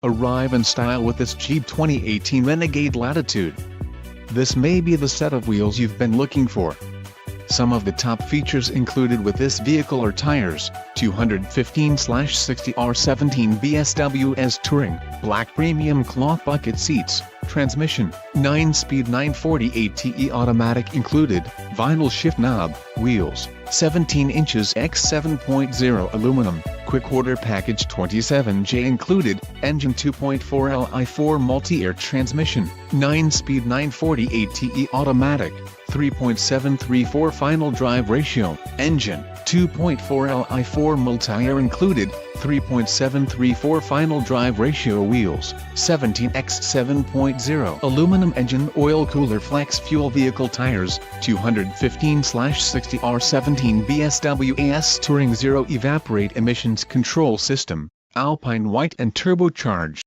Arrive in style with this cheap 2018 Renegade Latitude. This may be the set of wheels you've been looking for. Some of the top features included with this vehicle are tires, 215/60 R17 BSWS Touring, black premium cloth bucket seats, transmission, 9-speed 940 ATE automatic included, vinyl shift knob, wheels, 17 inches x 7.0 aluminum, quick order package 27J included, engine 2.4 Li4 multi-air transmission, 9-speed 940 ATE automatic, 3.734 final drive ratio, engine, 2.4 Li4 multi-air included, 3.734 final drive ratio wheels, 17x 7.0 aluminum engine oil cooler flex fuel vehicle tires, 215/60 R17 BSWS Touring Zero evaporate emissions control system, Alpine white and turbocharged.